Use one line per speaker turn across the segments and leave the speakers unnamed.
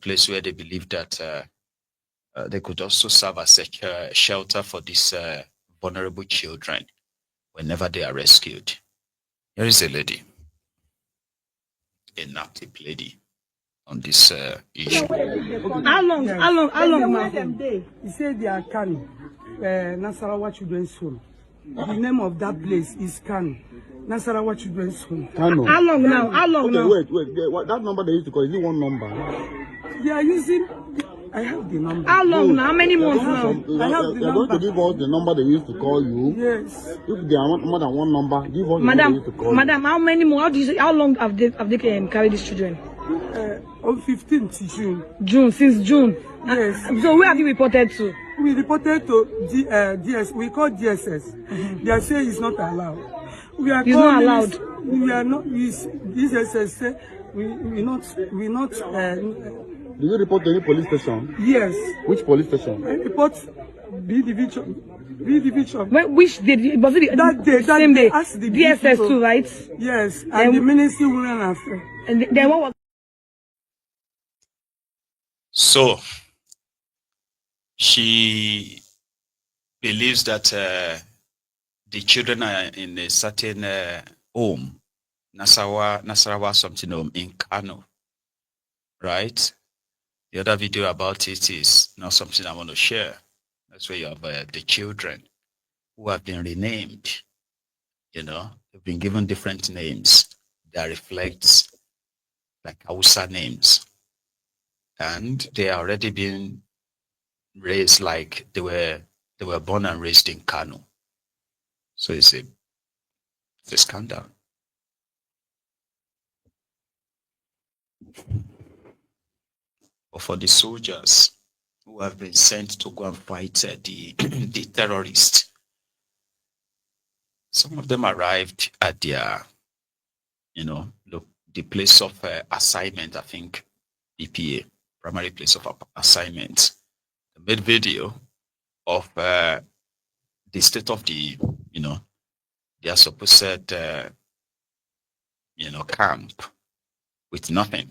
place where they believe that they could also serve as a shelter for these vulnerable children whenever they are rescued. Here is a lady, a NAPTIP lady, on this issue.
How long, ma'am?
He said they are Kano, Nasarawa Children's Home. The name of that place is Kano, Nasarawa Children's Home.
Kano. How long now?
Wait. That number they used to call, is it one number?
They are using. I have the number.
How long now? How many months now?
I have the
You're going to give us the number they used to call you.
Yes.
If they are more than one number, give us the number they used to call
Madam, how many more? How long have they carried these children?
On 15th June.
June, since June.
Yes.
So where have you reported to?
We reported to DS. We call DSS. They say it's not allowed. We are.
It's not allowed.
We are not. DSS say we not.
Did you report to any police station?
Yes.
Which police station?
I report B division.
Which did was it
that day?
Same day.
Ask the
DSS too, right?
Yes. And the Ministry of Women Affairs.
And then what was?
So she believes that the children are in a certain home, Nasarawa something home in Kano, right? The other video about it is not something I want to share. That's where you have the children who have been renamed. You know, they've been given different names that reflects like Hausa names. And they are already being raised like they were born and raised in Kano. So it's a scandal. But for the soldiers who have been sent to go and fight the terrorists, some of them arrived at their, the place of assignment, I think, BPA, primary place of assignment. They made video of the state of the, their supposed, camp with nothing,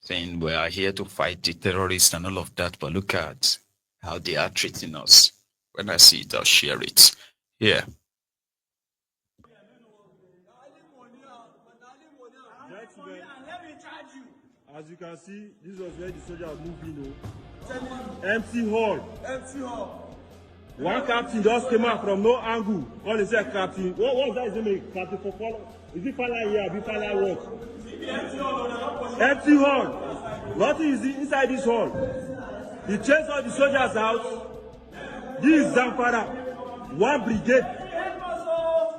saying we are here to fight the terrorists and all of that, but look at how they are treating us. When I see it, I'll share it. Here.
As you can see, this was where the soldiers moved in. Empty hall. Empty hall. One captain just came out from no angle. All they said, captain. What was that? His name? Captain for follow. Is it Fala here? Be Fala what? Empty hall. Nothing is inside this hall. He chased all the soldiers out. This is Zamfara.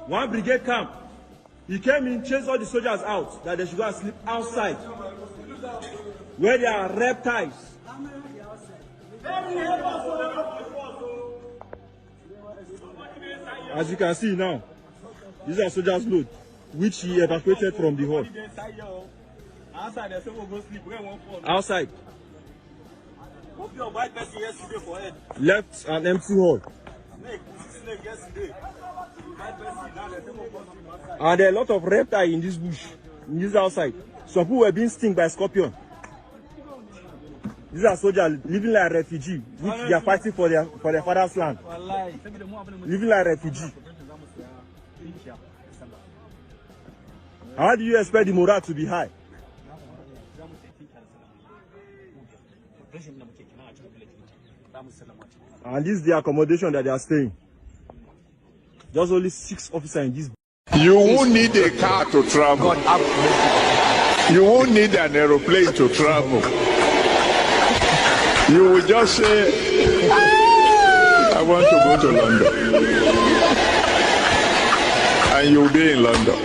One brigade camp. He came in, chased all the soldiers out, that they should go and sleep outside, where there are reptiles. As you can see now, these are soldiers' load, which he evacuated from the hall. Outside. Left an empty hall. And there are a lot of reptiles in this bush, in this outside. Some people were being stung by scorpion. These are soldiers living like refugees, which they are fighting for their father's land. Living like refugees. How do you expect the morale to be high? And this is the accommodation that they are staying. There's only 6 officers in this.
You won't need a car to travel. You won't need an aeroplane to travel. You will just say, I want to go to London. And you'll be in London.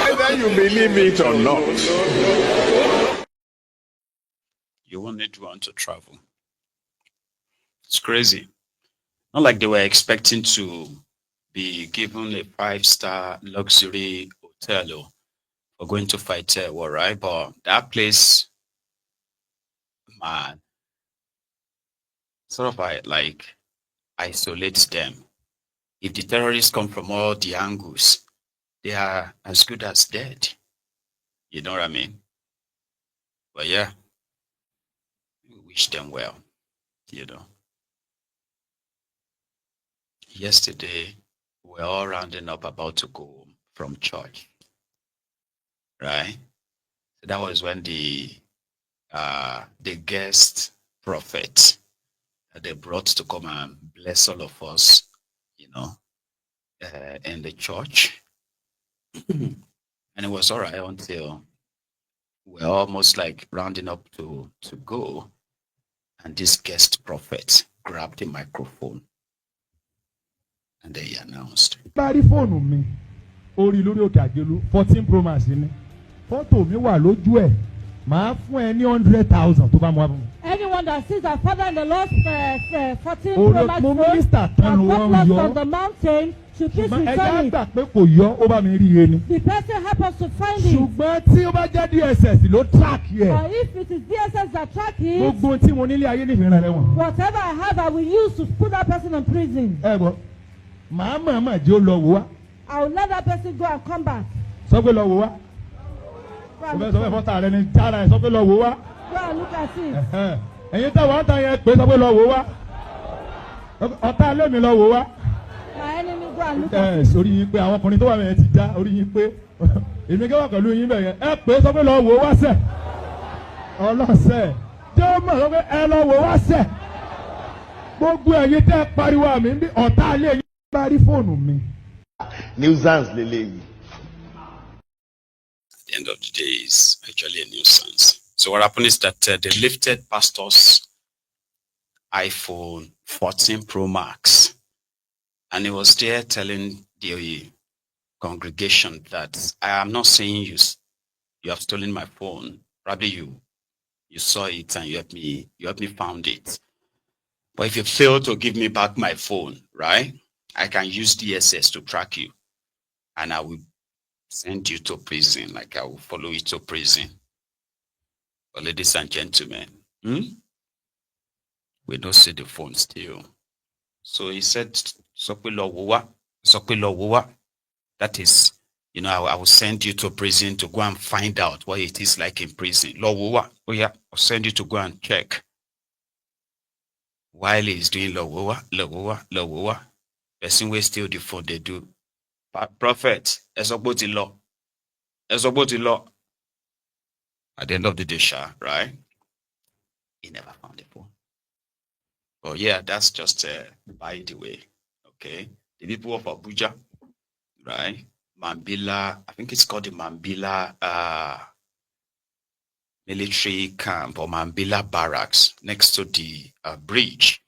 Whether you believe it or not.
You won't need one to travel. It's crazy. Not like they were expecting to be given a 5-star luxury hotel or going to fight a war, right? But that place, man, sort of like isolates them. If the terrorists come from all the angles, they are as good as dead. You know what I mean? But yeah, we wish them well, you know. Yesterday, we're all rounding up about to go from church, right? So that was when the guest prophet that they brought to come and bless all of us, you know, in the church. And it was all right until we're almost like rounding up to go. And this guest prophet grabbed the microphone and they announced.
bá rí fóònù mi orí lórí òkè àgbélú 14 Pro Max ni fọ́tò mi wà lójú ẹ̀ màá fún ẹ ní 100,000 tó bá mú wá fún mi.
Anyone that sees our father in the lost 14 Pro Max
phone
on the mountain should please return it.
ẹja gbà pé kò yọ ó bá mi rí iye ni.
The person help us to find it.
ṣùgbọ́n tí ó bá jẹ́ DSS ló track yẹ.
Or if it is DSS that track it.
gbogbo tí mo nílé ayé nìfẹ́ rẹ̀ lẹ́wọ̀n.
Whatever I have, I will use to put that person in prison.
ẹ gbọ́ màá mọ̀ jẹ́ ó lọ wò wá.
I will let that person go and come back.
sọ pé lọ wò wá. sọ pé fọ́tà rẹ ni jára ẹ sọ pé lọ wò wá.
Go and look at it.
ẹ̀yin táwọn ọ̀tá yẹn pé sọ pé lọ wò wá. ọ̀tá lẹ́mi lọ wò wá.
My enemy go and look at it.
orí yín pé àwọn ọkùnrin tó wà mẹ́rin ti já orí yín pé èmi kẹ́wà pẹ̀lú yín bẹ̀ yẹn ẹ pé sọ pé lọ wò wá sẹ̀. ọlọ́sẹ̀ jẹ́ ó mọ̀ sọ pé ẹ lọ wò wá sẹ̀. gbogbo ẹ̀yin tẹ́ pariwo àmì ń bí ọ̀tá ilé yín bá rí fóònù mi.
nuisance lélẹ́yìí.
At the end of the day is actually a nuisance. So what happened is that they lifted pastor's iPhone 14 Pro Max, and he was there telling the congregation that I am not saying you have stolen my phone. Probably you saw it and you helped me found it. But if you fail to give me back my phone, right, I can use DSS to track you, and I will send you to prison. Like I will follow you to prison. But ladies and gentlemen, we don't see the phone still. So he said, that is, I will send you to prison to go and find out what it is like in prison. Oh yeah, I'll send you to go and check. While he's doing Lowowa, person will steal the phone they do. Prophet, as about the law. At the end of the day, right? He never found the phone. But yeah, that's just by the way. Okay. The people of Abuja, right? Mambila, I think it's called the Mambila military camp or Mambila barracks next to the bridge.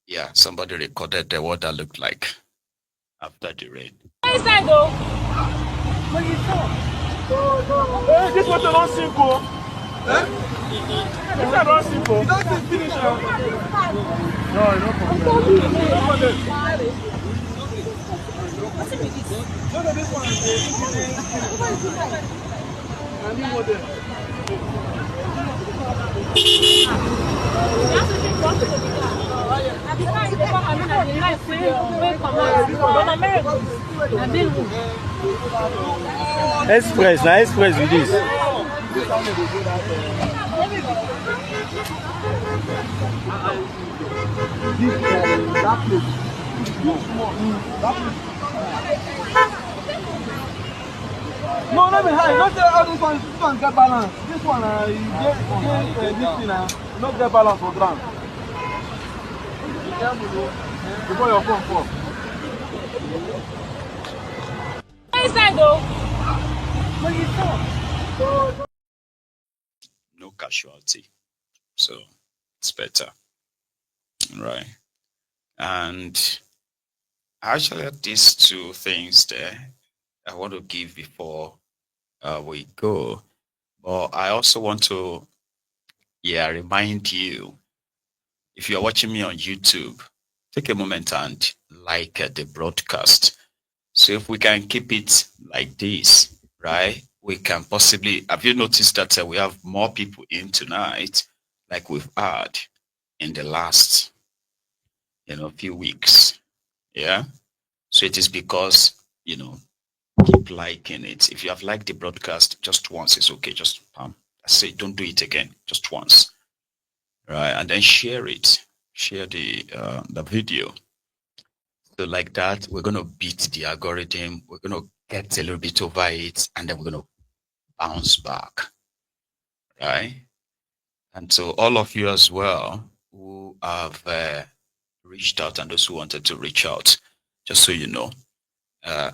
Yeah, somebody recorded what that looked like after the rain.
Inside though.
Hey, this one don't simple. This one don't simple. You don't finish now. No, no problem. Look at this one.
Express, na express with this.
No, let me hide. Don't say all this one get balance. This one, this thing, not get balance for ground. Before your phone fall.
Inside though.
No casualty. So it's better. Right. And actually these two things there I want to give before we go. But I also want to remind you, if you're watching me on YouTube, take a moment and like the broadcast. So if we can keep it like this, right, we can possibly, have you noticed that we have more people in tonight like we've had in the last, few weeks? Yeah. So it is because, keep liking it. If you have liked the broadcast just once, it's okay. Just Say, don't do it again, just once, right? And then share it, share the video. So like that, we're gonna beat the algorithm. We're gonna get a little bit over it, and then we're gonna bounce back, right? And so all of you as well who have reached out and those who wanted to reach out, just so you know,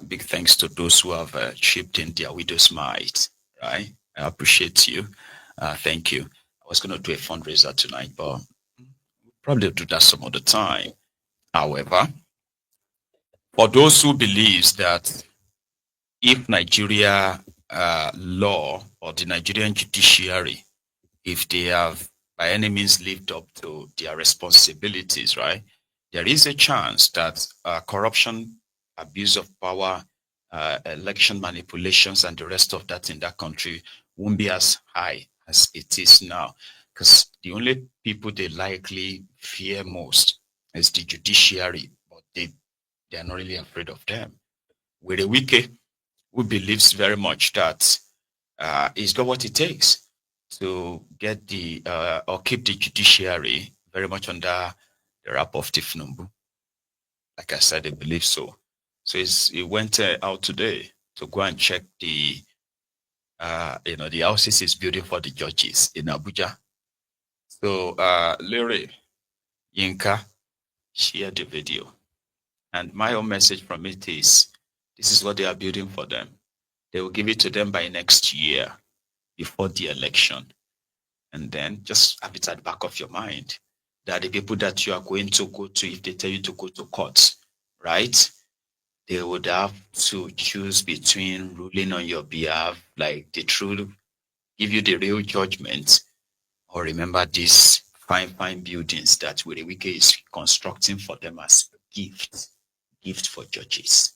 big thanks to those who have chipped in their widow's mite, right? I appreciate you. Thank you. I was going to do a fundraiser tonight, but probably do that some other time. However, for those who believes that if Nigeria law or the Nigerian judiciary, if they have by any means lived up to their responsibilities, right, there is a chance that corruption, abuse of power, election manipulations, and the rest of that in that country won't be as high as it is now. Because the only people they likely fear most is the judiciary, but they are not really afraid of them. With a Wike, who believes very much that it's got what it takes to get the or keep the judiciary very much under the wrap of Tifnumbu. Like I said, I believe so. So he went out today to go and check the the houses he's building for the judges in Abuja. So Larry, Yinka, share the video. And my own message from it is, this is what they are building for them. They will give it to them by next year, before the election. And then just have it at the back of your mind that the people that you are going to go to, if they tell you to go to court, right, they would have to choose between ruling on your behalf, like the true, give you the real judgment, or remember these fine buildings that Wike is constructing for them as gift for judges.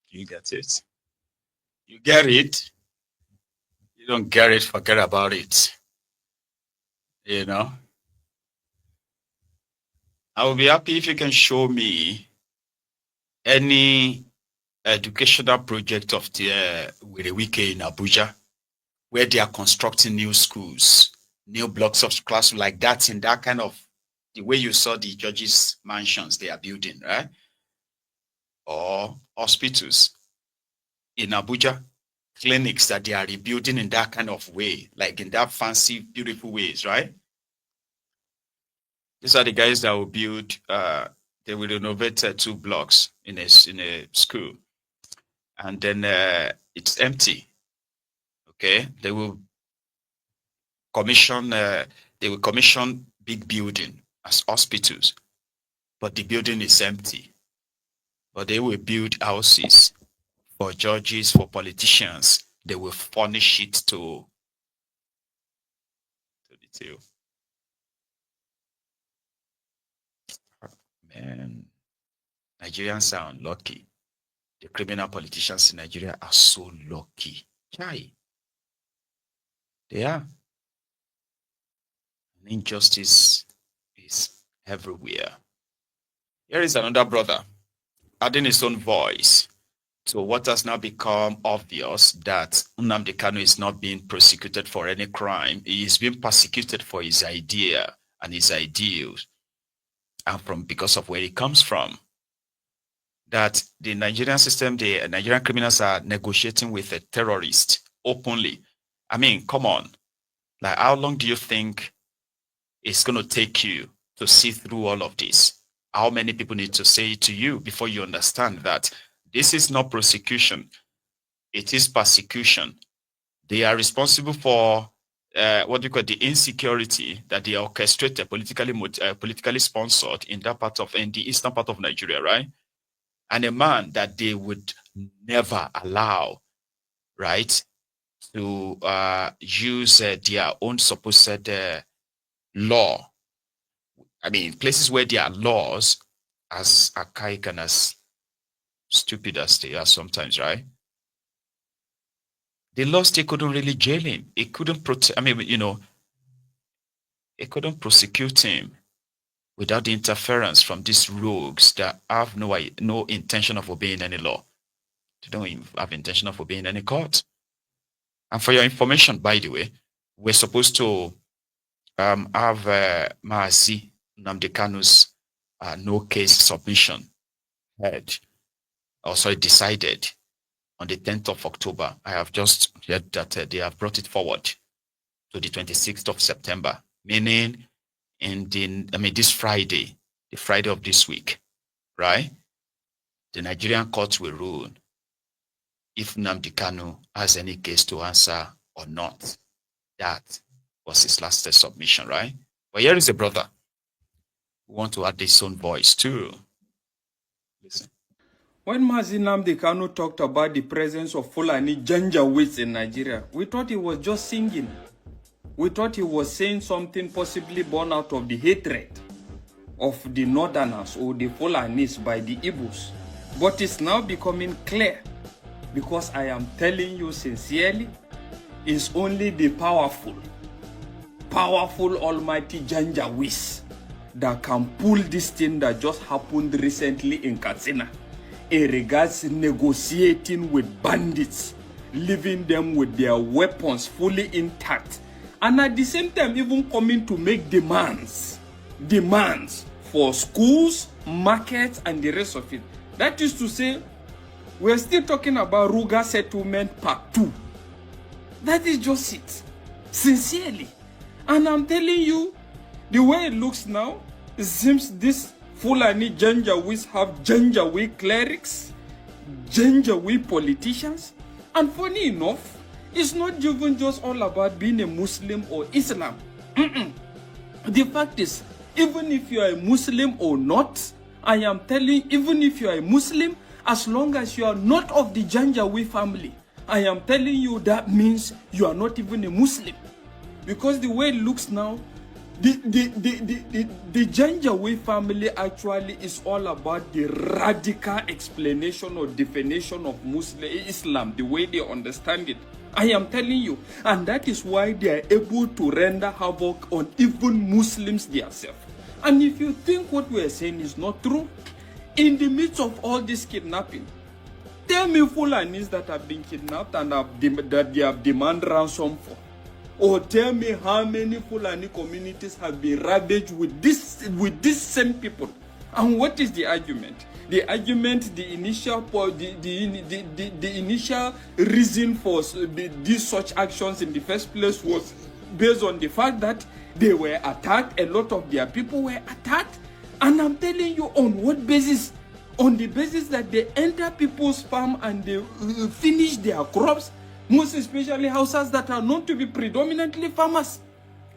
You get it. You get it. You don't get it, forget about it. You know? I will be happy if you can show me any educational project of the Wike in Abuja, where they are constructing new schools, new blocks of class like that, in that kind of the way you saw the judges' mansions they are building, right? Or hospitals in Abuja, clinics that they are rebuilding in that kind of way, like in that fancy, beautiful ways, right? These are the guys that will build, they will renovate 2 blocks in a school. And then it's empty. Okay, they will commission big building as hospitals, but the building is empty. But they will build houses for judges, for politicians. They will furnish it to detail. Man, Nigerians are unlucky. The criminal politicians in Nigeria are so lucky. Chai. They are. Injustice is everywhere. Here is another brother adding his own voice to what has now become obvious, that Nnamdi Kanu is not being prosecuted for any crime. He is being persecuted for his idea and his ideals, and because of where he comes from. That the Nigerian system, the Nigerian criminals are negotiating with a terrorist openly. I mean, come on. Like, how long do you think it's going to take you to see through all of this? How many people need to say it to you before you understand that this is not prosecution? It is persecution. They are responsible for the insecurity that they orchestrated, politically sponsored in the eastern part of Nigeria, right? And a man that they would never allow, right, to use their own supposed law. I mean, places where there are laws as archaic and as stupid as they are sometimes, right? The laws, they couldn't really jail him. It couldn't it couldn't prosecute him without the interference from these rogues that have no intention of obeying any law. They don't even have intention of obeying any court. And for your information, by the way, we're supposed to have Mazi Nnamdi Kanu's no case submission decided on the 10th of October. I have just heard that they have brought it forward to the 26th of September, meaning this Friday, the Friday of this week, right? The Nigerian courts will rule if Nnamdi Kanu has any case to answer or not. That was his last submission, right? But here is a brother who wants to add his own voice too. Listen.
When Mazi Nnamdi Kanu talked about the presence of Fulani Janjaweeds in Nigeria, we thought he was just singing. We thought he was saying something possibly born out of the hatred of the Northerners or the Fulanis by the Igbos. But it's now becoming clear, because I am telling you sincerely, it's only the powerful almighty Janjaweeds that can pull this thing that just happened recently in Katsina in regards to negotiating with bandits, leaving them with their weapons fully intact, and at the same time even coming to make demands for schools, markets, and the rest of it. That is to say, we're still talking about Ruga Settlement Part 2. That is just it. Sincerely. And I'm telling you, the way it looks now, it seems this Fulani Janjaweeds have Janjaweed clerics, Janjaweed politicians. And funny enough, it's not even just all about being a Muslim or Islam. The fact is, even if you are a Muslim or not, I am telling, even if you are a Muslim, as long as you are not of the Janjaweed family, I am telling you that means you are not even a Muslim. Because the way it looks now, the Janjaweed family actually is all about the radical explanation or definition of Islam, the way they understand it. I am telling you. And that is why they are able to render havoc on even Muslims themselves. And if you think what we are saying is not true, in the midst of all this kidnapping, tell me Fulanis that have been kidnapped and that they have demanded ransom for. Or tell me how many Fulani communities have been ravaged with these same people. And what is the argument? The argument, the initial reason for these such actions in the first place was based on the fact that they were attacked. A lot of their people were attacked. And I'm telling you, on what basis? On the basis that they enter people's farm and they finish their crops, most especially houses that are known to be predominantly farmers.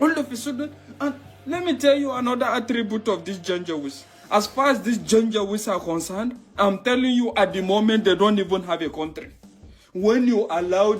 All of a sudden, and let me tell you another attribute of these Janjaweeds. As far as these Janjaweeds are concerned, I'm telling you, at the moment, they don't even have a country. When you allow